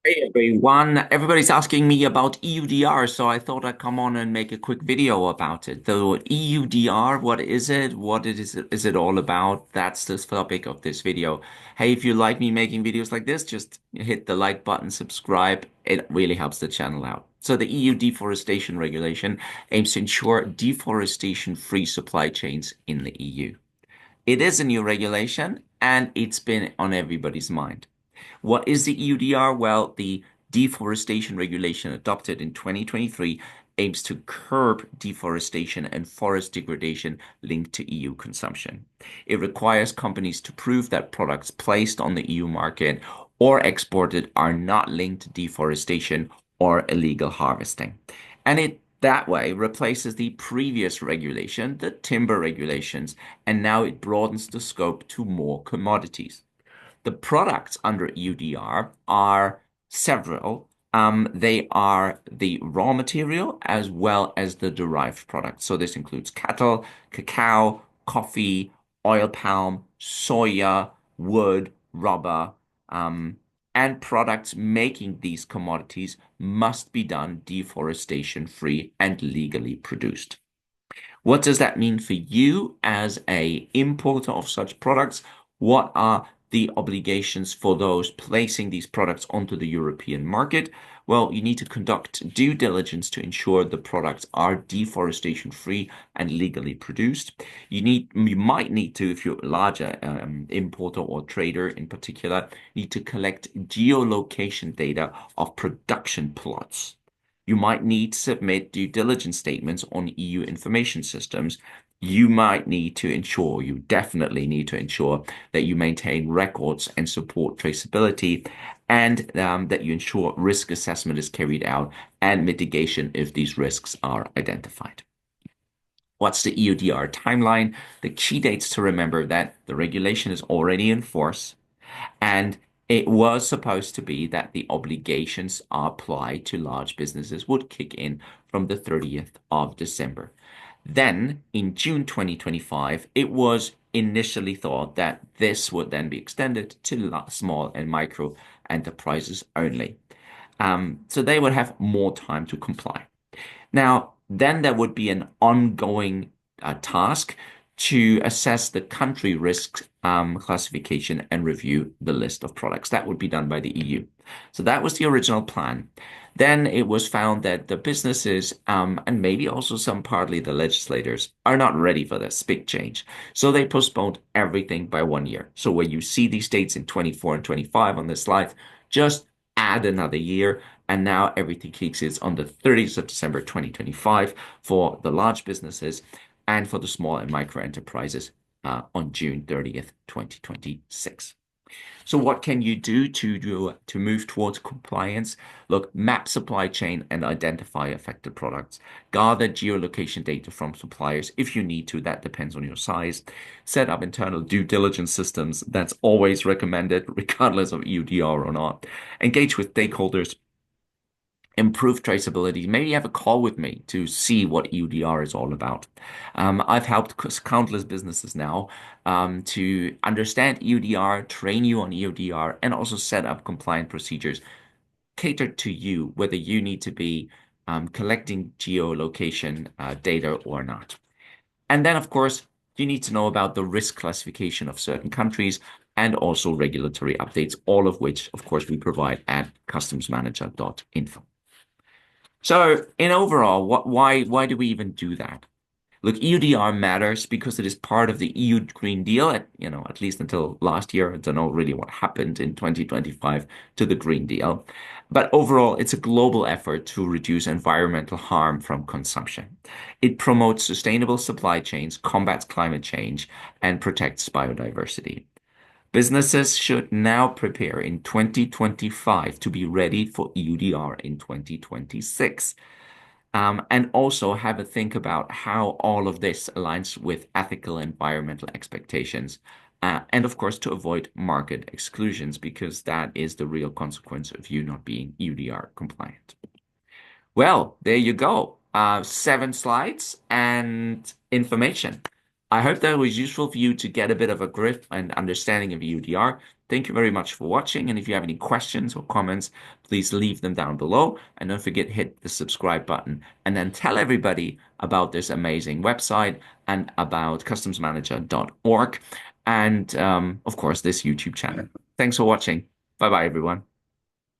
Hey everyone, everybody's asking me about EUDR, so I thought I'd come on and make a quick video about it. The EUDR, what is it? Is it all about? That's the topic of this video. Hey, if you like me making videos like this, just hit the like button, subscribe. It really helps the channel out. So the EU Deforestation Regulation aims to ensure deforestation-free supply chains in the EU. It is a new regulation and it's been on everybody's mind. What is the EUDR? Well, the deforestation regulation adopted in 2023 aims to curb deforestation and forest degradation linked to EU consumption. It requires companies to prove that products placed on the EU market or exported are not linked to deforestation or illegal harvesting. And it that way replaces the previous regulation, the timber regulations, and now it broadens the scope to more commodities. The products under EUDR are several. They are the raw material as well as the derived products. So this includes cattle, cacao, coffee, oil palm, soya, wood, rubber, um, and products making these commodities must be done deforestation free and legally produced. What does that mean for you as a importer of such products? What are the obligations for those placing these products onto the European market? Well, you need to conduct due diligence to ensure the products are deforestation free and legally produced. You might need to, if you're a larger importer or trader in particular, need to collect geolocation data of production plots. You might need to submit due diligence statements on EU information systems. You definitely need to ensure that you maintain records and support traceability and that you ensure risk assessment is carried out and mitigation if these risks are identified. What's the EUDR timeline? The key dates to remember that the regulation is already in force. And it was supposed to be that the obligations applied to large businesses would kick in from the 30th of December. Then in June 2025, it was initially thought that this would then be extended to small and micro enterprises only. So they would have more time to comply. Now, then there would be an ongoing task to assess the country risk classification and review the list of products. That would be done by the EU. So that was the original plan. Then it was found that the businesses and maybe also some partly the legislators are not ready for this big change. So they postponed everything by 1 year. So where you see these dates in 24 and 25 on this slide, just add another year and now everything kicks in on the 30th of December 2025 for the large businesses and for the small and micro enterprises on June 30th, 2026. So what can you do to move towards compliance? Look, map supply chain and identify affected products. Gather geolocation data from suppliers if you need to. That depends on your size. Set up internal due diligence systems. That's always recommended, regardless of EUDR or not. Engage with stakeholders, improve traceability. Maybe have a call with me to see what EUDR is all about. I've helped countless businesses now to understand EUDR, train you on EUDR, and also set up compliant procedures catered to you, whether you need to be collecting geolocation data or not. And then, of course, you need to know about the risk classification of certain countries and also regulatory updates, all of which, of course, we provide at customsmanager.info. So in overall, why do we even do that? Look, EUDR matters because it is part of the EU Green Deal, at least until last year. I don't know really what happened in 2025 to the Green Deal. But overall, it's a global effort to reduce environmental harm from consumption. It promotes sustainable supply chains, combats climate change, and protects biodiversity. Businesses should now prepare in 2025 to be ready for EUDR in 2026. And also have a think about how all of this aligns with ethical and environmental expectations. And of course, to avoid market exclusions, because that is the real consequence of you not being EUDR compliant. Well, there you go. 7 slides and information. I hope that was useful for you to get a bit of a grip and understanding of EUDR. Thank you very much for watching. And if you have any questions or comments, please leave them down below. And don't forget, hit the subscribe button and then tell everybody about this amazing website and about customsmanager.org. And of course, this YouTube channel. Thanks for watching. Bye bye, everyone.